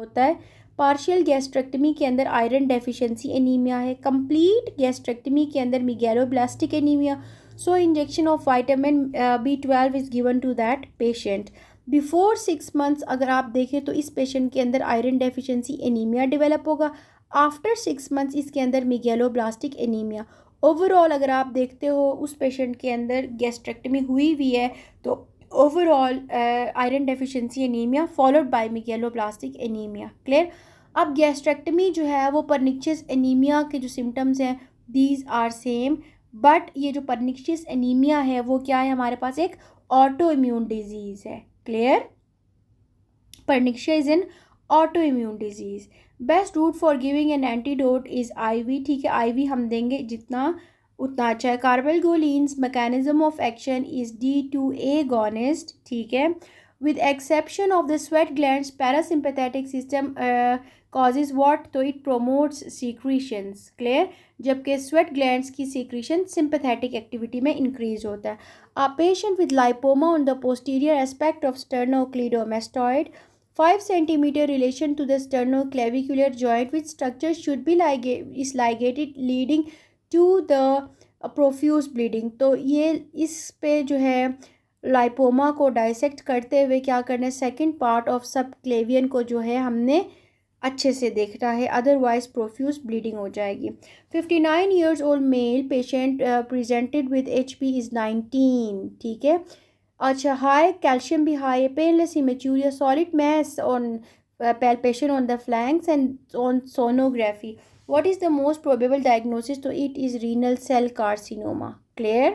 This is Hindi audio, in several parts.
होता है। पार्शियल गैस्ट्रेक्टमी के अंदर आयरन डेफिशिएंसी एनीमिया है। कंप्लीट गैस्ट्रेक्टमी के अंदर megaloblastic anaemia. So injection of vitamin B12 is given to that patient. Before 6 months अगर आप देखें तो इस पेशेंट के अंदर आयरन डेफिशिएंसी एनीमिया डेवलप होगा। आफ्टर 6 मंथ्स इसके अंदर मिगैलोब्लास्टिक एनीमिया। ओवरऑल अगर आप देखते हो उस पेशेंट के अंदर गैस्ट्रेक्टमी हुई हुई है तो overall iron deficiency anaemia followed by megaloblastic anaemia. Clear. अब गैस्ट्रेक्टमी जो है वो परनिक्शियस एनीमिया के जो सिम्टम्स हैं दीज आर सेम, बट ये जो परनिक्शियस एनीमिया है वो क्या है, हमारे पास एक ऑटो इम्यून डिजीज़ है। Clear. Pernicious is an autoimmune disease. Best route for giving an antidote is IV। ठीक है, IV हम देंगे जितना उतना अच्छा है। Cabergoline's mechanism of action is D2 agonist। ठीक है, with exception of the sweat glands parasympathetic system causes what, तो it promotes secretions। clear। जबकि sweat glands की secretion sympathetic activity में increase होता है। A patient with lipoma on the posterior aspect of sternocleidomastoid 5 centimeter relation to the sternoclavicular joint which structure should be is ligated leading to the profuse bleeding। तो ये इस पे जो है लाइपोमा को डाइसेक्ट करते हुए क्या करना है, सेकंड पार्ट ऑफ सब क्लेवियन को जो है हमने अच्छे से देखना है, अदरवाइज प्रोफ्यूज ब्लीडिंग हो जाएगी। 59 years old male patient presented with HP is 19। ठीक है, अच्छा, हाई कैल्शियम भी हाई है, painless haematuria, solid mass on palpation on the flanks and on sonography. What is the most probable diagnosis? So it is renal cell carcinoma. Clear?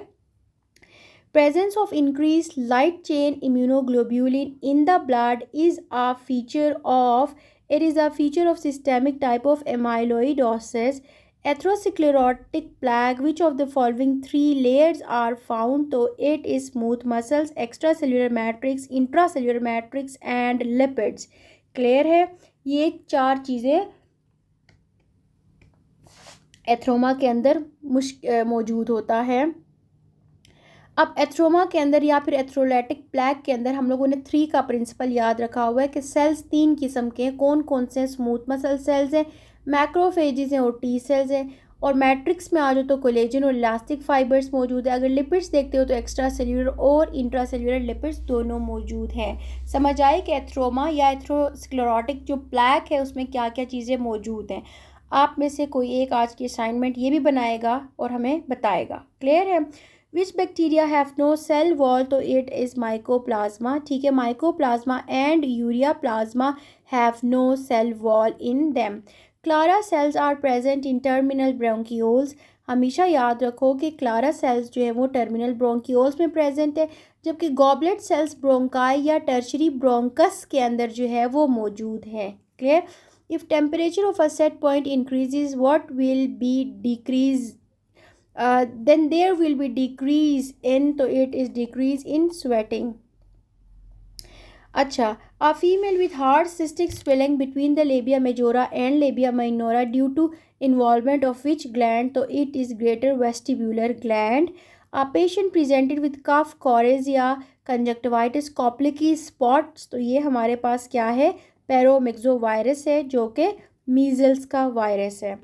Presence of increased light chain immunoglobulin in the blood is a feature of systemic type of amyloidosis. Atherosclerotic plaque, which of the following 3 layers are found? So it is smooth muscles, extracellular matrix, intracellular matrix and lipids. Clear है, ये 4 चीज़ें एथ्रोमा के अंदर मौजूद होता है। अब एथ्रोमा के अंदर या फिर एथ्रोलाइटिक प्लैक के अंदर हम लोगों ने 3 का प्रिंसिपल याद रखा हुआ है कि सेल्स 3 किस्म के हैं। कौन कौन से? स्मूथ मसल सेल्स हैं, मैक्रोफेजेस हैं और T सेल्स हैं। और मैट्रिक्स में आ जाओ तो कोलेजन और इलास्टिक फाइबर्स मौजूद है। अगर लिपिड्स देखते हो तो एक्स्ट्रा सेल्यूलर और इंट्रासेल्यूलर लिपिड्स दोनों मौजूद हैं। समझ आए कि एथ्रोमा या एथ्रोस्क्लेरोटिक जो प्लैक है उसमें क्या क्या चीज़ें मौजूद हैं। आप में से कोई एक आज की असाइनमेंट ये भी बनाएगा और हमें बताएगा। क्लियर है। Which bacteria have no cell wall? तो इट इज़ माइकोप्लाज्मा। ठीक है, mycoplasma and ureaplasma have no cell wall in them. Clara cells are present in terminal bronchioles. हमेशा याद रखो कि क्लारा सेल्स जो है वो टर्मिनल ब्रोंकियोल्स में प्रेजेंट है, जबकि गॉबलेट सेल्स ब्रोंकाई या टर्शरी ब्रोंकस के अंदर जो है वो मौजूद है। Clear. If temperature of a set point increases what will be decrease? then there will be decrease in, तो it is decrease in sweating। अच्छा, a female with hard cystic swelling between the labia majora and labia minora due to involvement of which gland? तो it is greater vestibular gland। a patient presented with cough, coryza या conjunctivitis, Koepke spots, तो ये हमारे पास क्या है, पैरोमिक्सोवायरस है जो कि मीजल्स का वायरस है।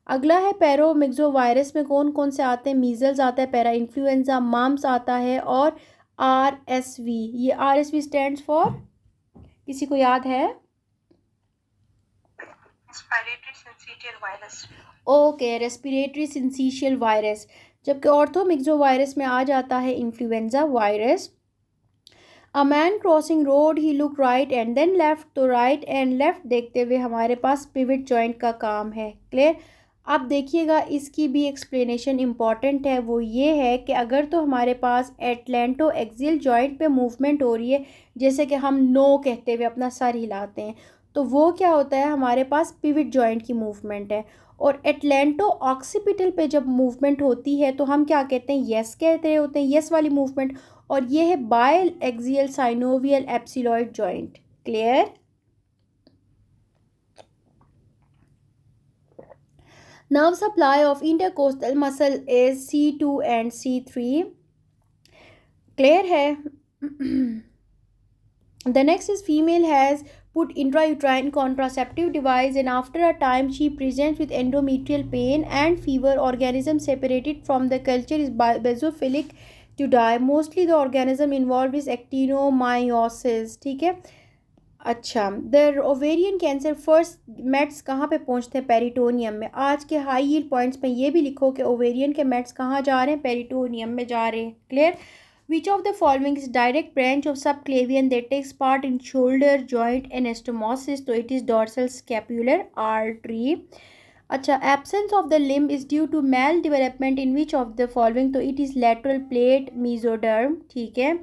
अगला है पैरोमिक्सोवायरस में कौन कौन से आते हैं? मीजल्स आता है, पैरा इन्फ्लुएंजा, माम्स आता है और RSV। ये RSV स्टैंड्स फॉर, किसी को याद है? Respiratory syncytial virus. Okay, respiratory syncytial virus. जबकि ऑर्थोमिक्सोवायरस में आ जाता है influenza virus. A man crossing road he look right and then left, तो राइट एंड लेफ्ट देखते हुए हमारे पास पिवट जॉइंट का काम है। क्लियर। अब देखिएगा इसकी भी एक्सप्लेनेशन इम्पॉर्टेंट है, वो ये है कि अगर तो हमारे पास एटलेंटो एक्सियल जॉइंट पे मूवमेंट हो रही है, जैसे कि हम नो कहते हुए अपना सर हिलाते हैं, तो वो क्या होता है, हमारे पास पिवट जॉइंट की मूवमेंट है। और एटलेंटो ऑक्सीपिटल पे जब मूवमेंट होती है तो हम क्या कहते हैं, यस कहते होते हैं, यस वाली मूवमेंट। और ये है biaxial synovial ellipsoid joint. Clear. Nerve supply of intercostal muscle is C2 and C3। क्लियर है। The next is female has put intrauterine contraceptive device, and after a time she presents with endometrial pain and fever. Organism separated from the culture is basophilic to die. Mostly the organism involved is actinomyosis. ठीक है. अच्छा, the ovarian cancer first mets कहाँ पे पहुँचते हैं? पेरिटोनियम में. आज के हाई यील्ड पॉइंट्स में ये भी लिखो कि ओवेरियन के मेट्स कहाँ जा रहे हैं? पेरिटोनियम में जा रहे हैं. Clear? Which of the following is direct branch of subclavian that takes part in shoulder joint anastomosis? तो it is dorsal scapular artery. अच्छा, absence of the limb is due to mal development in which of the following? तो it is lateral plate mesoderm. ठीक है.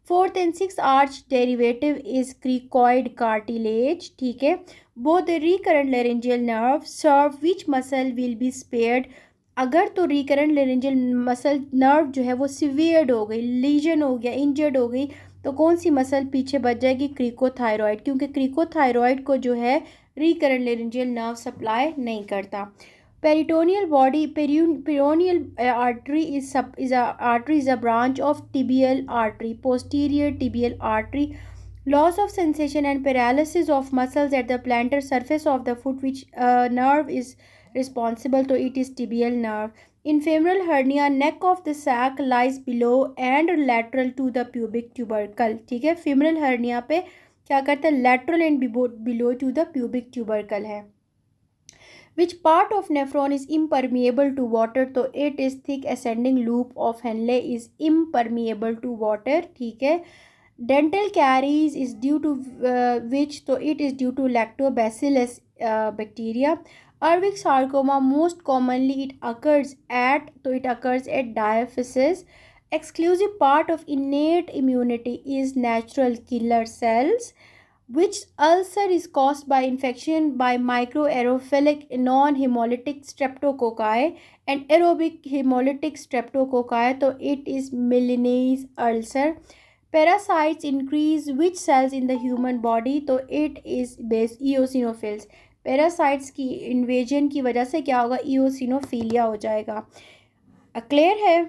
Fourth and six arch derivative is cricoid cartilage. ठीक है. Both recurrent laryngeal nerve serve which muscle will B spared? अगर तो रिकरेंट लेरेंजियल मसल नर्व जो है वो सिवियर्ड हो गई, लीजन हो गया, इंजर्ड हो गई, तो कौन सी मसल पीछे बच जाएगी? क्रिकोथायरॉयड, क्योंकि क्रिकोथायरॉयड को जो है रिकरेंट लेरेंजियल नर्व सप्लाई नहीं करता. Peritoneal body, peroneal artery is a branch of tibial artery, posterior tibial artery. Loss of sensation and paralysis of muscles at the plantar surface of the foot, which nerve is responsible? So it is tibial nerve. In femoral hernia, neck of the sac lies below and lateral to the pubic tubercle. ठीक है. femoral hernia पे क्या करता है? lateral and below to the pubic tubercle है. Which part of nephron is impermeable to water? तो it is thick ascending loop of Henle is impermeable to water. ठीक है. Dental caries is due to which? तो it is due to lactobacillus bacteria. Erwick sarcoma, most commonly it occurs at, तो it occurs at diaphysis. Exclusive part of innate immunity is natural killer cells. Which ulcer is caused by infection by microaerophilic non-hemolytic streptococci and aerobic hemolytic streptococci? तो it is Milanese ulcer. Parasites increase which cells in the human body? तो it is base eosinophils. Parasites की इन्वेजन की वजह से क्या होगा? ईओसिनोफीलिया हो जाएगा. क्लियर है?